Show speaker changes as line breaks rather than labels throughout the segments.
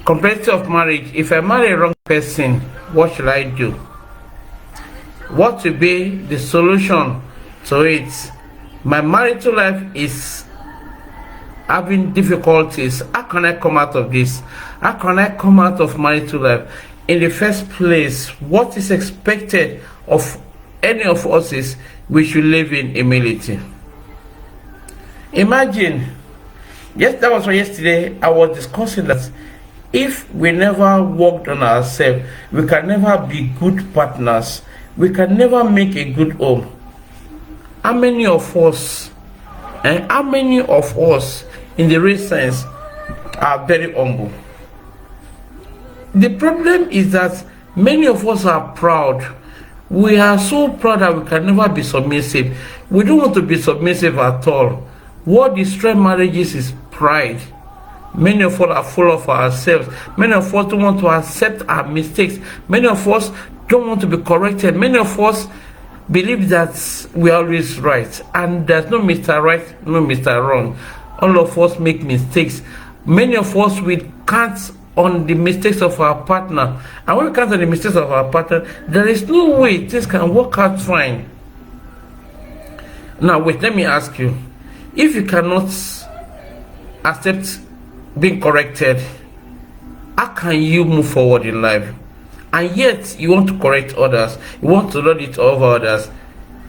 complexity of marriage. If I marry a wrong person, what should I do? What will be the solution to it? My marital life is having difficulties. How can I come out of this? How can I come out of marital life? In the first place, what is expected of any of us is we should live in humility. Imagine, yes, that was for yesterday. I was discussing that if we never worked on ourselves, we can never be good partners. We can never make a good home. How many of us, and how many of us, in the real sense, are very humble? The problem is that many of us are proud. We are so proud that we can never be submissive. We don't want to be submissive at all. What destroys marriages is pride. Many of us are full of ourselves. Many of us don't want to accept our mistakes. Many of us don't want to be corrected. Many of us believe that we are always right. And there's no Mr. Right, no Mr. Wrong. All of us make mistakes. Many of us will count on the mistakes of our partner. And when we count on the mistakes of our partner, there is no way things can work out fine. Now wait, let me ask you. If you cannot accept being corrected, how can you move forward in life? And yet you want to correct others, you want to lord it over others.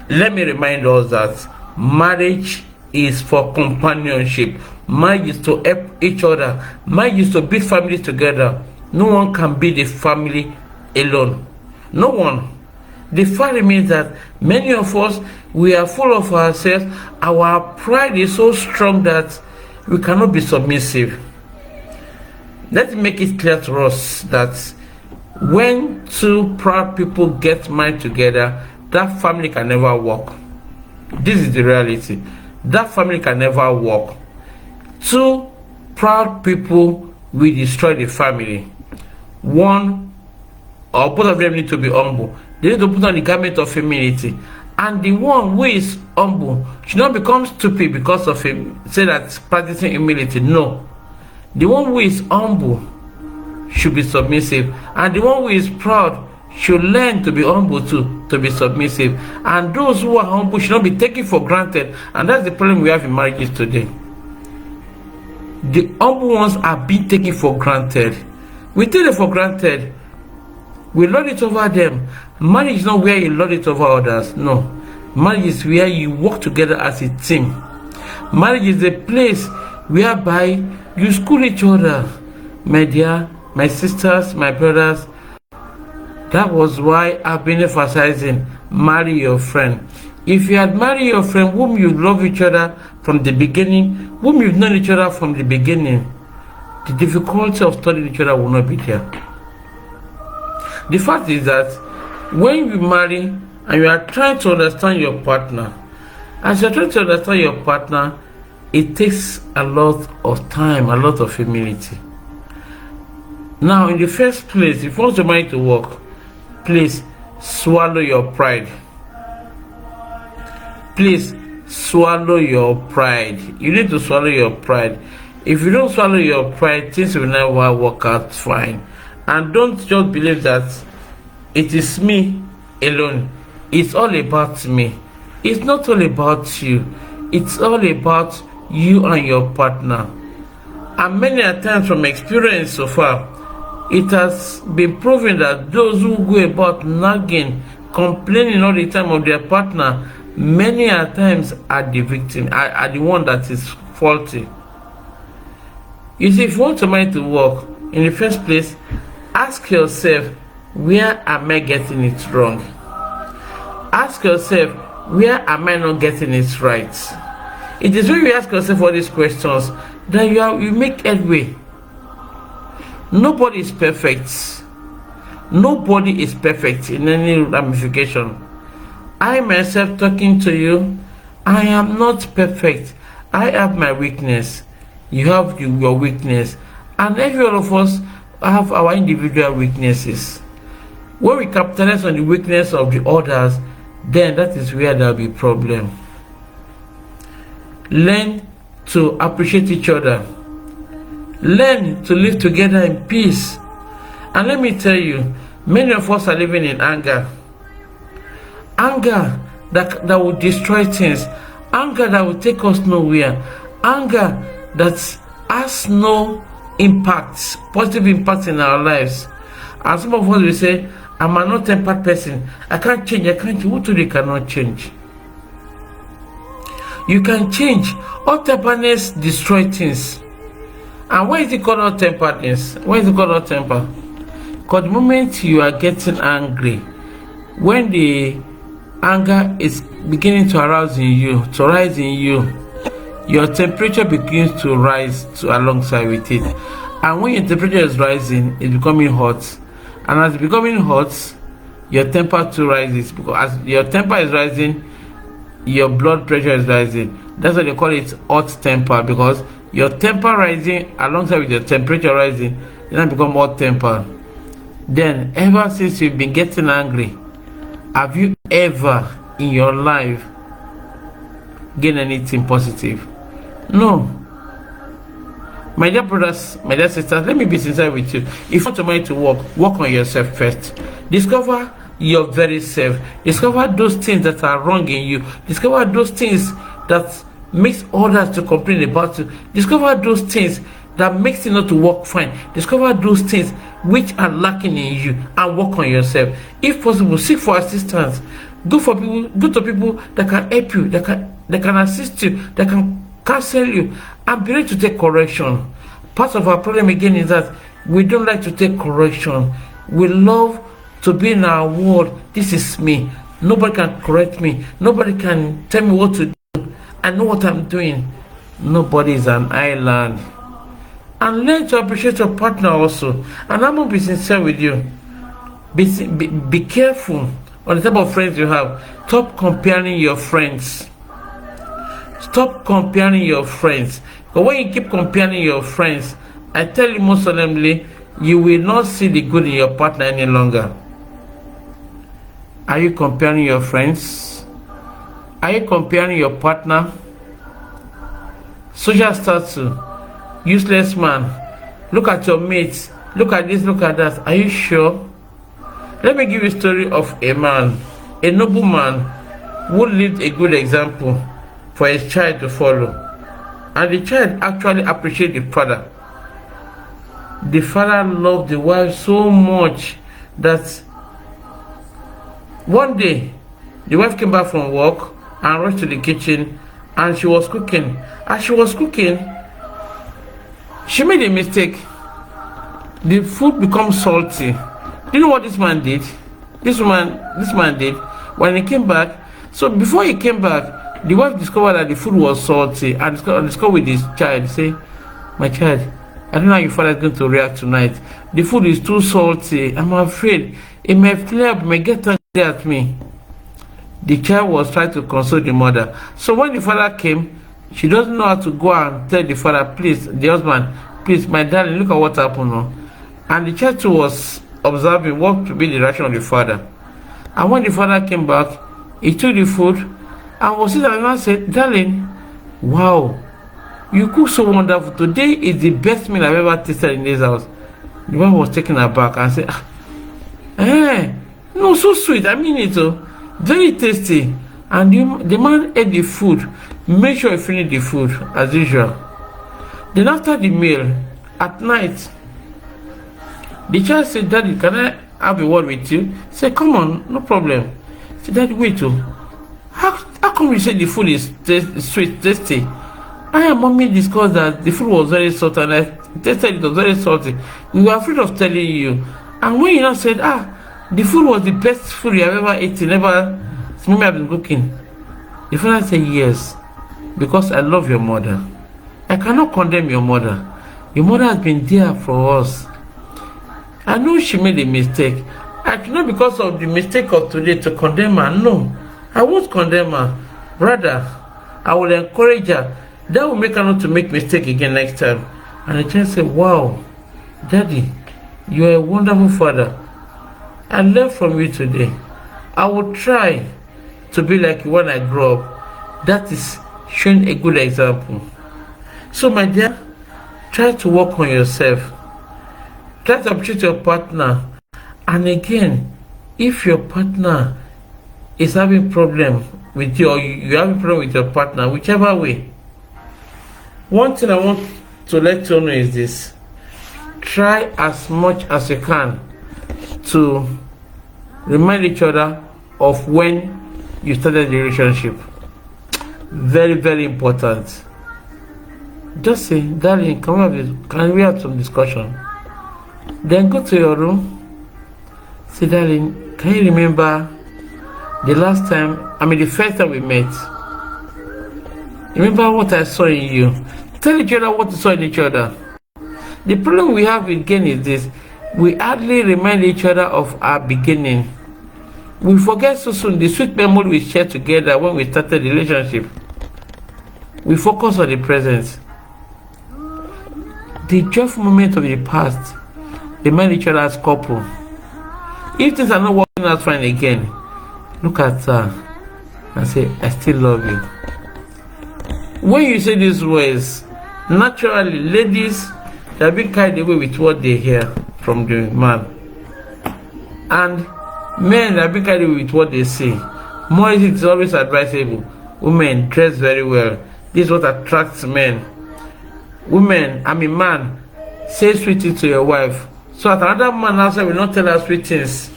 Let me remind us that marriage is for companionship. Marriage is to help each other. Marriage is to build families together. No one can build a family alone. No one. The fact remains that many of us, we are full of ourselves. Our pride is so strong that we cannot be submissive. Let's make it clear to us that when two proud people get married together, that family can never work. This is the reality. That family can never work. Two proud people will destroy the family. One or both of them need to be humble. They need to put on the garment of humility. And the one who is humble should not become stupid because of him, say that practicing humility. No. The one who is humble should be submissive. And the one who is proud should learn to be humble too, to be submissive. And those who are humble should not be taken for granted. And that's the problem we have in marriages today. The humble ones are being taken for granted. We take it for granted. We lord it over them. Marriage is not where you lord it over others. No. Marriage is where you work together as a team. Marriage is a place whereby you school each other. My dear, my sisters, my brothers. That was why I've been emphasizing marry your friend. If you had married your friend whom you love each other from the beginning, whom you've known each other from the beginning, the difficulty of studying each other will not be there. The fact is that when you marry and you are trying to understand your partner, as you're trying to understand your partner, it takes a lot of time, a lot of humility. Now, in the first place, if you want your marriage to work, please swallow your pride. Please swallow your pride. You need to swallow your pride. If you don't swallow your pride, things will never work out fine. And don't just believe that it is me alone. It's all about me. It's not all about you. It's all about you and your partner. And many a times from experience so far, it has been proven that those who go about nagging, complaining all the time of their partner, many a times are the victim, are the one that is faulty. You see, if you want to marry to work, in the first place, ask yourself, where am I getting it wrong? Ask yourself, where am I not getting it right? It is when you ask yourself all these questions that you make headway. Nobody is perfect. Nobody is perfect in any ramification. I myself talking to you, I am not perfect. I have my weakness. You have your weakness. And every one of us have our individual weaknesses. When we capitalize on the weakness of the others, then that is where there will be problem. Learn to appreciate each other. Learn to live together in peace. And let me tell you, many of us are living in anger. Anger that will destroy things. Anger that will take us nowhere. Anger that has no impact, positive impact in our lives. And some of us will say, I'm a not-tempered person. I can't change. I can't change. Who told you cannot change? You can change. Hot-temperedness destroys things. And why is it called hot-temperedness? Why is it called hot-temper? Because the moment you are getting angry, when the anger is beginning to arouse in you, to rise in you, your temperature begins to rise alongside with it. And when your temperature is rising, it's becoming hot. And as it's becoming hot, your temper too rises. Because as your temper is rising, your blood pressure is rising. That's why they call it hot temper, because your temper rising alongside with your temperature rising, you then become hot temper. Then, ever since you've been getting angry, have you ever in your life gained anything positive? No. My dear brothers, my dear sisters, let me be sincere with you. If you want to mind to work on yourself first. Discover your very self. Discover those things that are wrong in you. Discover those things that makes others to complain about you. Discover those things that makes it not to work fine. Discover those things which are lacking in you and work on yourself. If possible, seek for assistance. Go to people that can help you, that can assist you, that can counsel you, and be ready to take correction. Part of our problem again is that we don't like to take correction. We love to be in our world. This is me. Nobody can correct me. Nobody can tell me what to do. I know what I'm doing. Nobody is an island. And learn to appreciate your partner also. And I'm going to be sincere with you. Be careful on the type of friends you have. Stop comparing your friends. Stop comparing your friends. But when you keep comparing your friends, I tell you most solemnly, you will not see the good in your partner any longer. Are you comparing your friends? Are you comparing your partner? Social status, useless man. Look at your mates. Look at this, look at that. Are you sure? Let me give you a story of a man, a noble man, who lived a good example for his child to follow. And the child actually appreciated the father. The father loved the wife so much that one day the wife came back from work and rushed to the kitchen, and she was cooking. As she was cooking, she made a mistake. The food becomes salty. Do you know what this man did? This man did when he came back. So before he came back, the wife discovered that the food was salty, and discovered with his child, say, "My child, I don't know how your father is going to react tonight. The food is too salty. I'm afraid it may flare up, may get angry at me." The child was trying to console the mother. So when the father came, she doesn't know how to go and tell the father, please, the husband, please, my darling, look at what happened now. And the child too was observing what to be the reaction of the father. And when the father came back, he took the food and was sitting and said, "Darling, wow, you cook so wonderful. Today is the best meal I've ever tasted in this house." The wife was taken aback and said, no, so sweet. I mean it, very tasty. And the man ate the food, made sure he finished the food as usual. Then after the meal, at night, the child said, "Daddy, can I have a word with you?" He said, "Come on, no problem." He said, "Daddy, wait, how come you say the food is sweet, tasty? I and mommy discussed that the food was very salty, and I tasted it was very salty. We were afraid of telling you. And when you now said, the food was the best food you have ever eaten, mommy have been cooking," the father said, "Yes, because I love your mother. I cannot condemn your mother. Your mother has been there for us. I know she made a mistake. I cannot, because of the mistake of today, to condemn her. No, I won't condemn her. Rather, I will encourage her. That will make her not to make mistake again next time." And the child said, "Wow, Daddy, you are a wonderful father. I learned from you today. I will try to be like you when I grow up." That is showing a good example. So my dear, Try to work on yourself. Try to appreciate your partner. And again, if your partner is having problem with you, or you have a problem with your partner, whichever way, one thing I want to let you know is this: try as much as you can to remind each other of when you started the relationship. Very, very important. Just say, darling, can we have some discussion? Then go to your room. Say, darling, can you remember the first time we met? Remember what I saw in you? Tell each other what you saw in each other. The problem we have again is this: we hardly remind each other of our beginning. We forget so soon the sweet memory we shared together when we started the relationship. We focus on the present. The joyful moment of the past, remind each other as couple. If things are not working out fine again, look at her and say, I still love you. When you say these words, naturally, ladies, they are being carried away with what they hear from the man. And men are being carried away with what they see. More it is always advisable. Women, dress very well. This is what attracts men. Women, man, say sweet things to your wife, so that another man outside will not tell her sweet things.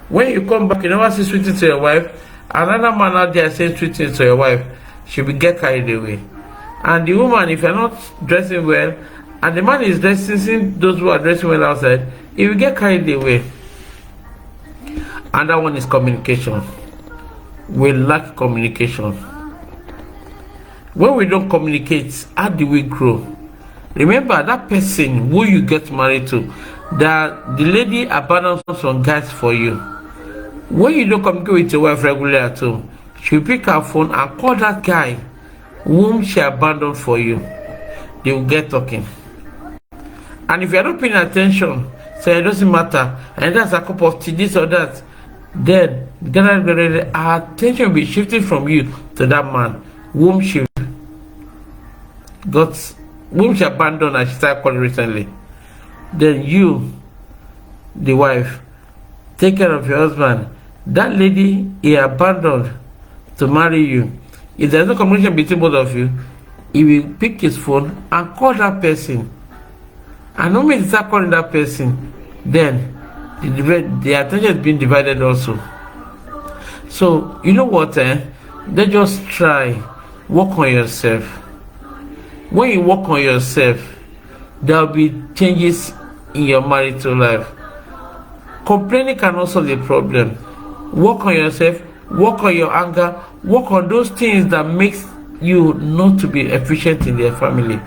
When you come back, you never say sweet things to your wife. Another man out there saying sweet things to your wife, she will get carried away. And the woman, if you're not dressing well, and the man is dressing, those who are dressing well outside, he will get carried away. And that one is communication. We lack communication. When we don't communicate, how do we grow? Remember that person who you get married to, that the lady abandons some guys for you. When you don't communicate with your wife regularly at home, she'll pick her phone and call that guy whom she abandoned for you. They will get talking. And if you're not paying attention, say it doesn't matter, and that's a cup of tea, this or that, then our attention will be shifted from you to that man whom she abandoned and she started calling recently. Then you, the wife, take care of your husband. That lady he abandoned to marry you. If there's no communication between both of you, he will pick his phone and call that person. And when he start calling that person, then the attention is being divided also. So you know what? They just try work on yourself. When you work on yourself, there will be changes in your marital life. Complaining can also be a problem. Work on yourself, work on your anger, work on those things that makes you not to be efficient in their family.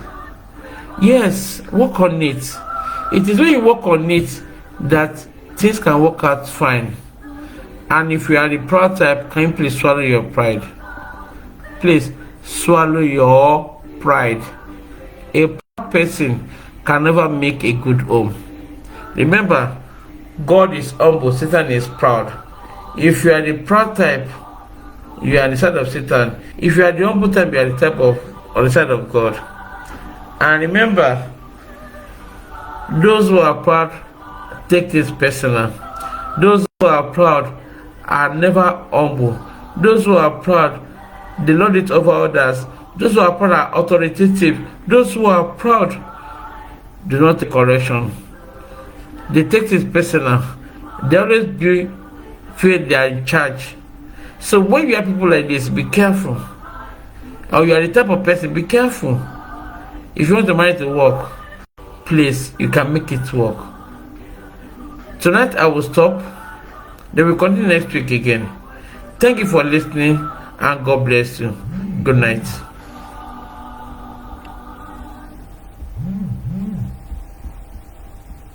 Yes, work on it. It is when you work on it that things can work out fine. And if you are the proud type, can you please swallow your pride? Please swallow your pride. A proud person can never make a good home. Remember, God is humble, Satan is proud. If you are the proud type, you are on the side of Satan. If you are the humble type, you are the type on the side of God. And remember, those who are proud take this personal. Those who are proud are never humble. Those who are proud, they lord it over others. Those who are proud are authoritative. Those who are proud do not take correction. They take this personal. They always feel they are in charge. So when you have people like this, be careful. Or you are the type of person, be careful. If you want the money to work, please, you can make it work. Tonight I will stop. Then we'll continue next week again. Thank you for listening, and God bless you. Good night.